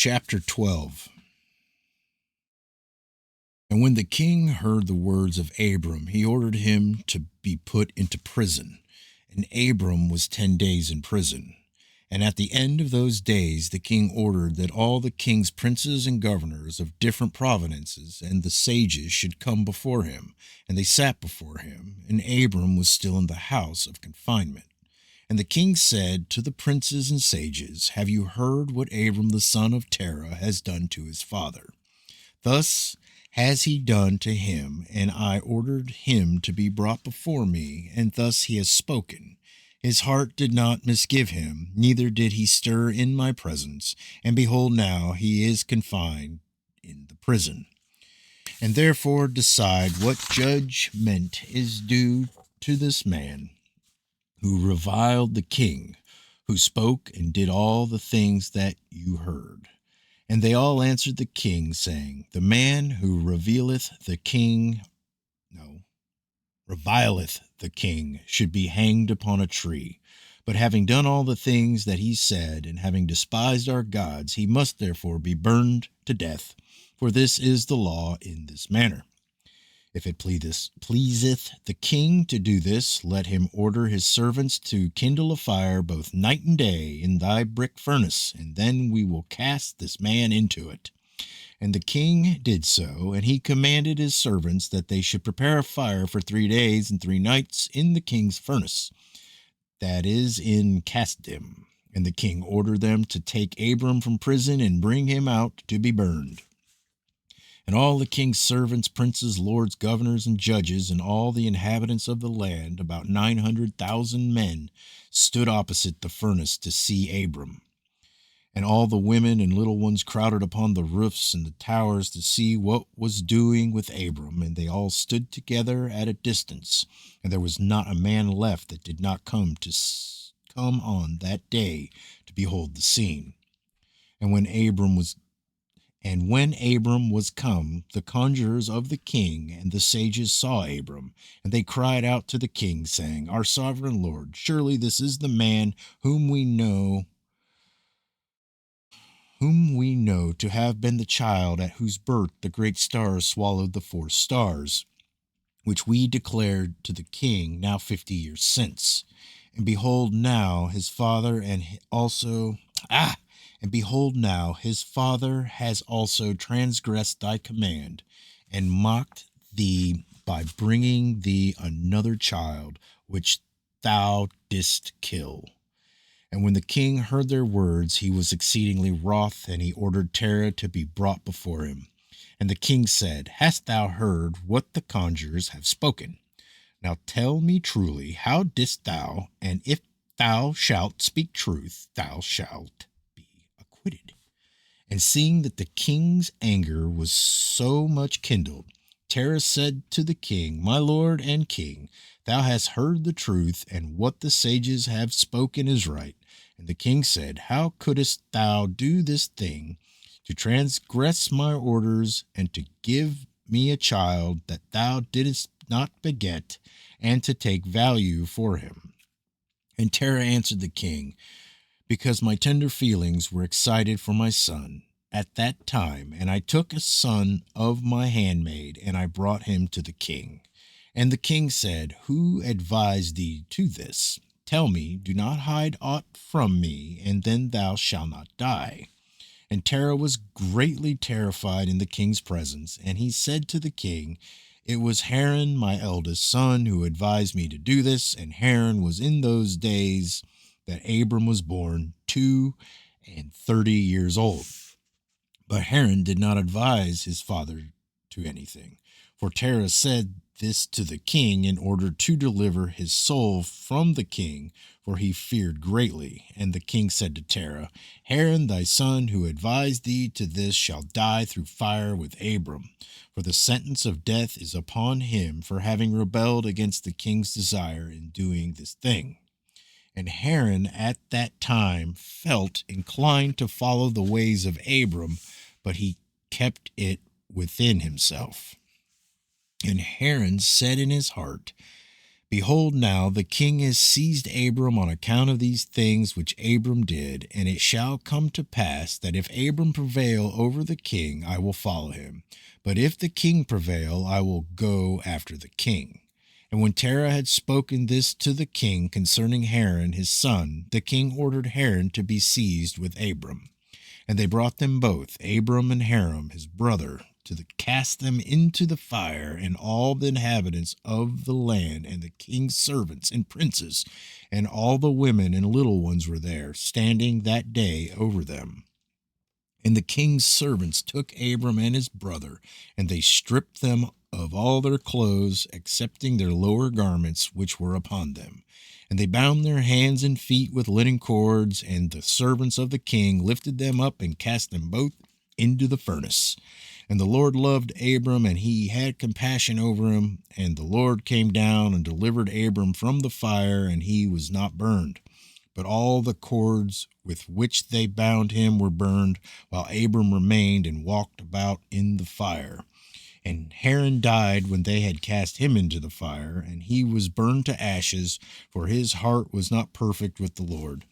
Chapter 12. And when the king heard the words of Abram, he ordered him to be put into prison. And Abram was 10 days in prison. And at the end of those days the king ordered that all the king's princes and governors of different provinces and the sages should come before him. And they sat before him, and Abram was still in the house of confinement. And the king said to the princes and sages, "Have you heard what Abram the son of Terah has done to his father? Thus has he done to him, and I ordered him to be brought before me, and thus he has spoken. His heart did not misgive him, neither did he stir in my presence, and behold, now he is confined in the prison. And therefore decide what judgment is due to this man who reviled the king, who spoke and did all the things that you heard." And they all answered the king, saying, "The man who revileth the king should be hanged upon a tree. But having done all the things that he said, and having despised our gods, he must therefore be burned to death. For this is the law in this manner. If it pleaseth the king to do this, let him order his servants to kindle a fire both night and day in thy brick furnace, and then we will cast this man into it." And the king did so, and he commanded his servants that they should prepare a fire for 3 days and 3 nights in the king's furnace, that is in Casdim. And the king ordered them to take Abram from prison and bring him out to be burned. And all the king's servants, princes, lords, governors, and judges, and all the inhabitants of the land, about 900,000 men, stood opposite the furnace to see Abram. And all the women and little ones crowded upon the roofs and the towers to see what was doing with Abram, and they all stood together at a distance. And there was not a man left that did not come on that day to behold the scene. And when Abram was come, the conjurers of the king and the sages saw Abram, and they cried out to the king, saying, "Our sovereign lord, surely this is the man whom we know to have been the child at whose birth the great stars swallowed the 4 stars, which we declared to the king now 50 years since. And behold now his father has also transgressed thy command, and mocked thee by bringing thee another child, which thou didst kill." And when the king heard their words, he was exceedingly wroth, and he ordered Terah to be brought before him. And the king said, "Hast thou heard what the conjurers have spoken? Now tell me truly, how didst thou? And if thou shalt speak truth, thou shalt be acquitted." And seeing that the king's anger was so much kindled, Terah said to the king, "My lord and king, thou hast heard the truth, and what the sages have spoken is right." And the king said, "How couldst thou do this thing, to transgress my orders, and to give me a child that thou didst not beget, and to take value for him?" And Terah answered the king, "Because my tender feelings were excited for my son at that time, and I took a son of my handmaid, and I brought him to the king." And the king said, "Who advised thee to this? Tell me, do not hide aught from me, and then thou shalt not die." And Terah was greatly terrified in the king's presence, and he said to the king, "It was Haran, my eldest son, who advised me to do this, and Haran was in those days that Abram was born, 32 years old." But Haran did not advise his father to anything. For Terah said this to the king in order to deliver his soul from the king, for he feared greatly. And the king said to Terah, "Haran thy son, who advised thee to this, shall die through fire with Abram. For the sentence of death is upon him for having rebelled against the king's desire in doing this thing." And Haran at that time felt inclined to follow the ways of Abram, but he kept it within himself. And Haran said in his heart, Behold, now the king has seized Abram on account of these things which Abram did, and it shall come to pass that if Abram prevail over the king, I will follow him. But if the king prevail, I will go after the king. And when Terah had spoken this to the king concerning Haran his son, the king ordered Haran to be seized with Abram. And they brought them both, Abram and Haran his brother, cast them into the fire, and all the inhabitants of the land, and the king's servants and princes, and all the women and little ones were there, standing that day over them. And the king's servants took Abram and his brother, and they stripped them of all their clothes, excepting their lower garments which were upon them. And they bound their hands and feet with linen cords, and the servants of the king lifted them up and cast them both into the furnace. And the Lord loved Abram, and he had compassion over him. And the Lord came down and delivered Abram from the fire, and he was not burned. But all the cords with which they bound him were burned, while Abram remained and walked about in the fire. And Haran died when they had cast him into the fire, and he was burned to ashes, for his heart was not perfect with the Lord.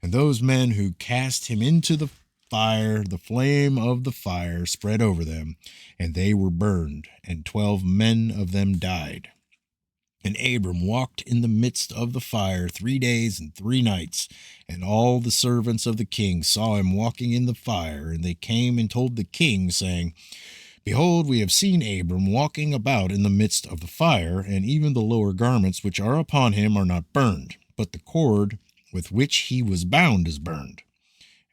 And those men who cast him into the fire, the flame of the fire spread over them, and they were burned, and 12 men of them died. And Abram walked in the midst of the fire 3 days and 3 nights, and all the servants of the king saw him walking in the fire, and they came and told the king, saying, Behold, we have seen Abram walking about in the midst of the fire, and even the lower garments which are upon him are not burned, but the cord with which he was bound is burned.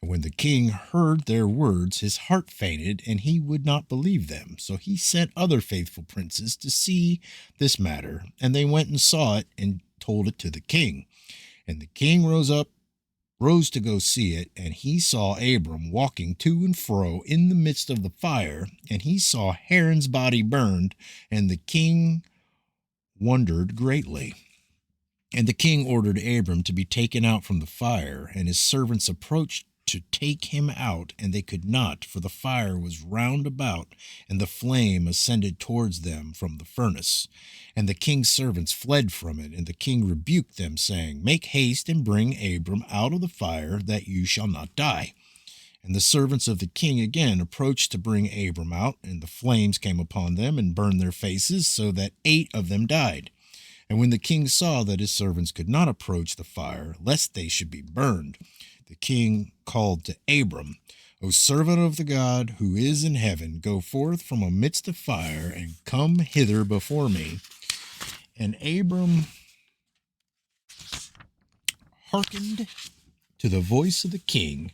And when the king heard their words, his heart fainted, and he would not believe them. So he sent other faithful princes to see this matter, and they went and saw it and told it to the king. And the king rose to go see it, and he saw Abram walking to and fro in the midst of the fire, and he saw Haran's body burned, and the king wondered greatly. And the king ordered Abram to be taken out from the fire, and his servants approached to take him out, and they could not, for the fire was round about, and the flame ascended towards them from the furnace. And the king's servants fled from it, and the king rebuked them, saying, Make haste and bring Abram out of the fire, that you shall not die. And the servants of the king again approached to bring Abram out, and the flames came upon them and burned their faces, so that 8 of them died. And when the king saw that his servants could not approach the fire, lest they should be burned, the king called to Abram, O servant of the God who is in heaven, go forth from amidst the fire, and come hither before me. And Abram hearkened to the voice of the king,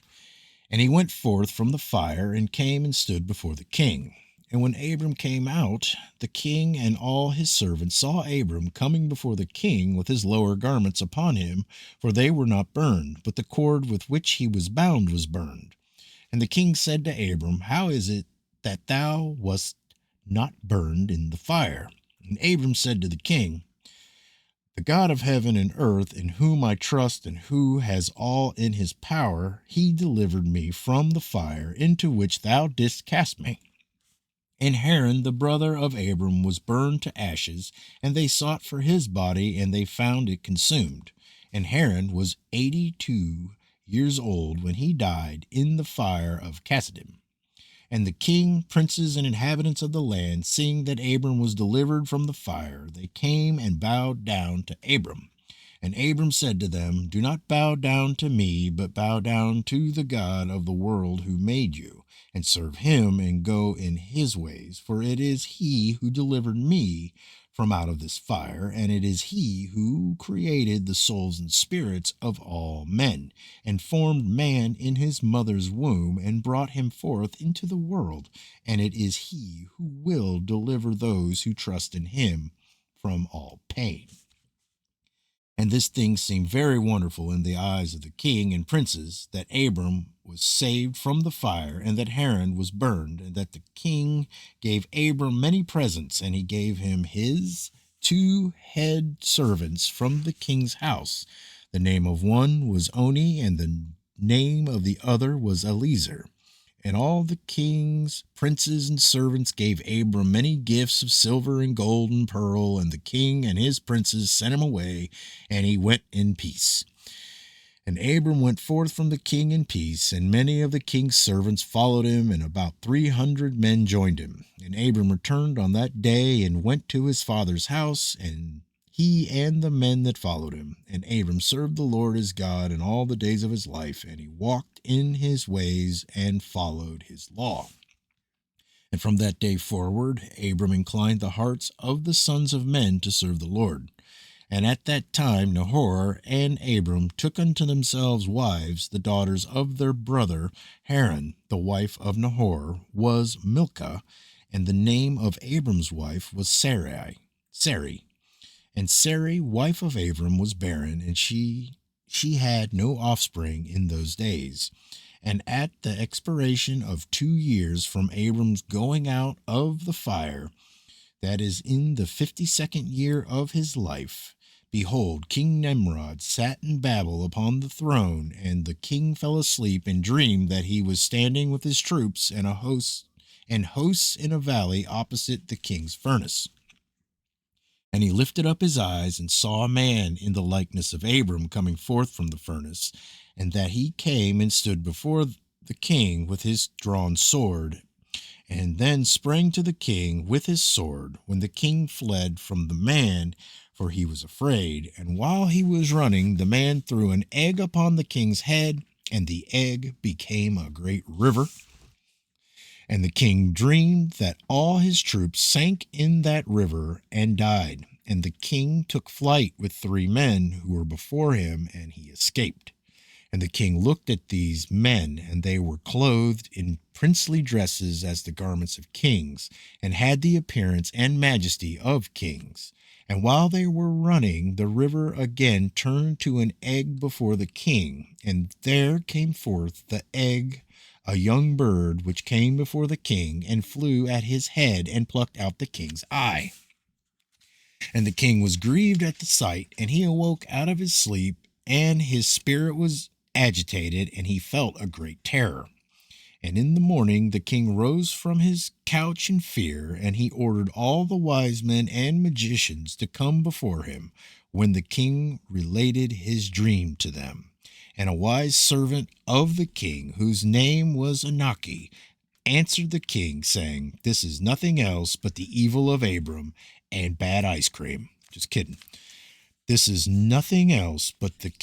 and he went forth from the fire, and came and stood before the king. And when Abram came out, the king and all his servants saw Abram coming before the king with his lower garments upon him, for they were not burned, but the cord with which he was bound was burned. And the king said to Abram, How is it that thou wast not burned in the fire? And Abram said to the king, The God of heaven and earth, in whom I trust, and who has all in his power, he delivered me from the fire into which thou didst cast me. And Haran, the brother of Abram, was burned to ashes, and they sought for his body, and they found it consumed. And Haran was 82 years old when he died in the fire of Kasdim. And the king, princes, and inhabitants of the land, seeing that Abram was delivered from the fire, they came and bowed down to Abram. And Abram said to them, Do not bow down to me, but bow down to the God of the world who made you, and serve him, and go in his ways. For it is he who delivered me from out of this fire, and it is he who created the souls and spirits of all men, and formed man in his mother's womb, and brought him forth into the world. And it is he who will deliver those who trust in him from all pain. And this thing seemed very wonderful in the eyes of the king and princes, that Abram was saved from the fire, and that Haran was burned, and that the king gave Abram many presents, and he gave him his 2 head servants from the king's house. The name of one was Oni, and the name of the other was Eliezer. And all the kings, princes, and servants gave Abram many gifts of silver and gold and pearl, and the king and his princes sent him away, and he went in peace. And Abram went forth from the king in peace, and many of the king's servants followed him, and about 300 men joined him. And Abram returned on that day and went to his father's house, and he and the men that followed him. And Abram served the Lord his God in all the days of his life, and he walked in his ways and followed his law. And from that day forward, Abram inclined the hearts of the sons of men to serve the Lord. And at that time Nahor and Abram took unto themselves wives. The daughters of their brother Haran, the wife of Nahor, was Milcah, and the name of Abram's wife was Sarai. And Sarai, wife of Abram, was barren, and she had no offspring in those days. And at the expiration of 2 years from Abram's going out of the fire, that is in the 52nd year of his life, behold, King Nimrod sat in Babel upon the throne, and the king fell asleep and dreamed that he was standing with his troops and hosts in a valley opposite the king's furnace. And he lifted up his eyes and saw a man in the likeness of Abram coming forth from the furnace, and that he came and stood before the king with his drawn sword, and then sprang to the king with his sword, when the king fled from the man, for he was afraid. And while he was running, the man threw an egg upon the king's head, and the egg became a great river. And the king dreamed that all his troops sank in that river and died. And the king took flight with 3 men who were before him, and he escaped. And the king looked at these men, and they were clothed in princely dresses as the garments of kings, and had the appearance and majesty of kings. And while they were running, the river again turned to an egg before the king, and there came forth the egg, a young bird, which came before the king, and flew at his head, and plucked out the king's eye. And the king was grieved at the sight, and he awoke out of his sleep, and his spirit was agitated, and he felt a great terror. And in the morning the king rose from his couch in fear, and he ordered all the wise men and magicians to come before him, when the king related his dream to them. And a wise servant of the king, whose name was Anaki, answered the king, saying, "This is nothing else but the evil of Abram and bad ice cream." Just kidding. This is nothing else but the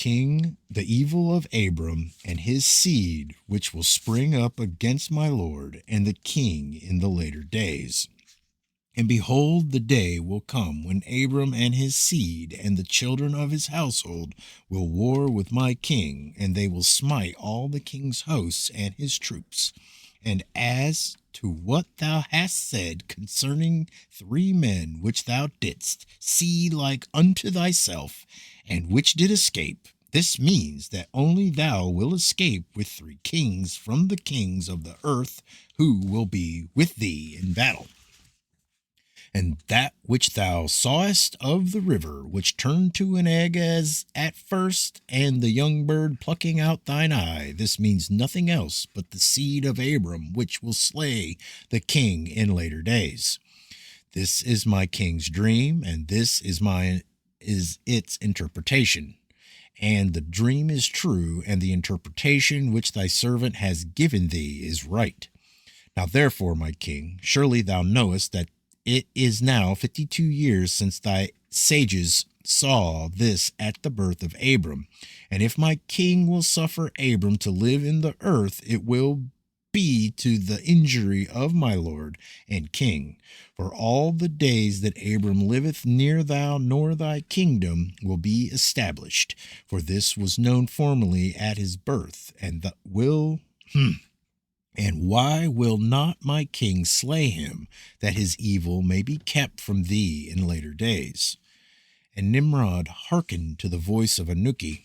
evil of Abram and his seed, which will spring up against my lord and the king in the later days. And behold, the day will come when Abram and his seed and the children of his household will war with my king, and they will smite all the king's hosts and his troops. And as to what thou hast said concerning 3 men which thou didst see like unto thyself, and which did escape, this means that only thou will escape with 3 kings from the kings of the earth, who will be with thee in battle. And that which thou sawest of the river, which turned to an egg as at first, and the young bird plucking out thine eye, this means nothing else but the seed of Abram, which will slay the king in later days. This is my king's dream, and this is its interpretation. And the dream is true, and the interpretation which thy servant has given thee is right. Now therefore, my king, surely thou knowest that it is now 52 years since thy sages saw this at the birth of Abram. And if my king will suffer Abram to live in the earth, it will be to the injury of my lord and king. For all the days that Abram liveth, near thou nor thy kingdom will be established. For this was known formerly at his birth, and And why will not my king slay him, that his evil may be kept from thee in later days? And Nimrod hearkened to the voice of Anuki,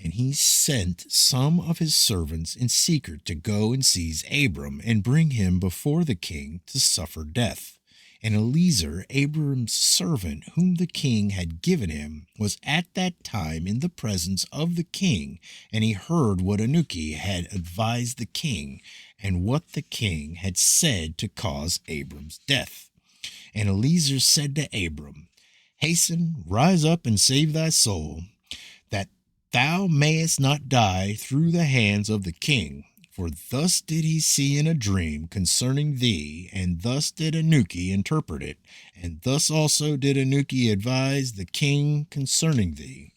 and he sent some of his servants in secret to go and seize Abram, and bring him before the king to suffer death. And Eliezer, Abram's servant, whom the king had given him, was at that time in the presence of the king, and he heard what Anuki had advised the king, and what the king had said to cause Abram's death. And Eliezer said to Abram, Hasten, rise up and save thy soul, that thou mayest not die through the hands of the king. For thus did he see in a dream concerning thee, and thus did Anuki interpret it, and thus also did Anuki advise the king concerning thee.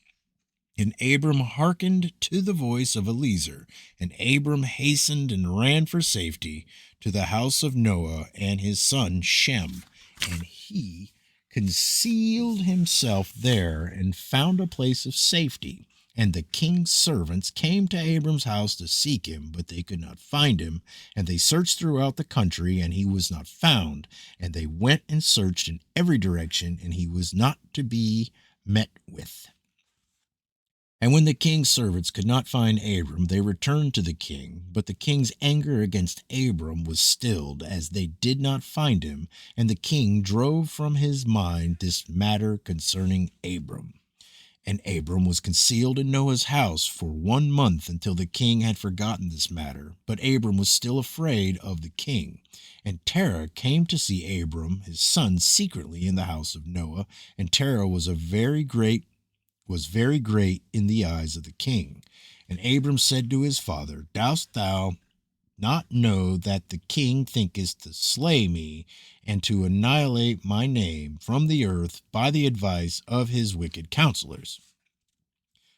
And Abram hearkened to the voice of Eliezer, and Abram hastened and ran for safety to the house of Noah and his son Shem, and he concealed himself there and found a place of safety. And the king's servants came to Abram's house to seek him, but they could not find him. And they searched throughout the country, and he was not found. And they went and searched in every direction, and he was not to be met with. And when the king's servants could not find Abram, they returned to the king. But the king's anger against Abram was stilled, as they did not find him. And the king drove from his mind this matter concerning Abram. And Abram was concealed in Noah's house for 1 month until the king had forgotten this matter. But Abram was still afraid of the king. And Terah came to see Abram, his son, secretly in the house of Noah. And Terah was very great in the eyes of the king. And Abram said to his father, Dost thou not know that the king thinketh to slay me, and to annihilate my name from the earth by the advice of his wicked counselors?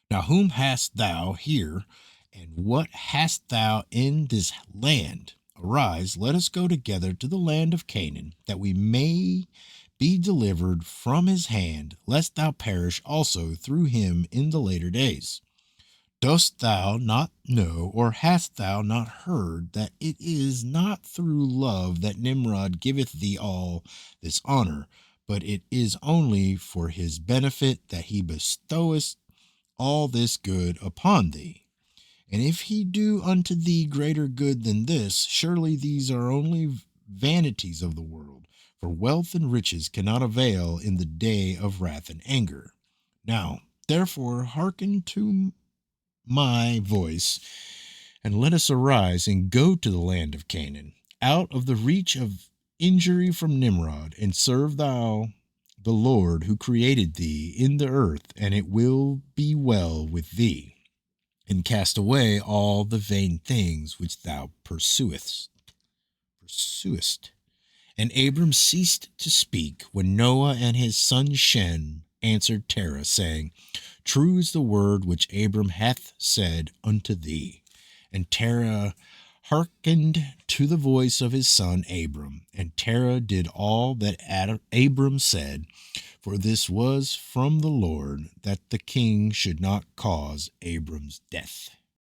Now whom hast thou here, and what hast thou in this land? Arise, let us go together to the land of Canaan, that we may be delivered from his hand, lest thou perish also through him in the later days. Dost thou not know, or hast thou not heard, that it is not through love that Nimrod giveth thee all this honor, but it is only for his benefit that he bestoweth all this good upon thee? And if he do unto thee greater good than this, surely these are only vanities of the world, for wealth and riches cannot avail in the day of wrath and anger. Now, therefore, hearken to my voice, and let us arise and go to the land of Canaan, out of the reach of injury from Nimrod, and serve thou the Lord who created thee in the earth, and it will be well with thee, and cast away all the vain things which thou pursuest. And Abram ceased to speak when Noah and his son Shem answered Terah, saying, True is the word which Abram hath said unto thee. And Terah hearkened to the voice of his son Abram. And Terah did all that Abram said, for this was from the Lord, that the king should not cause Abram's death.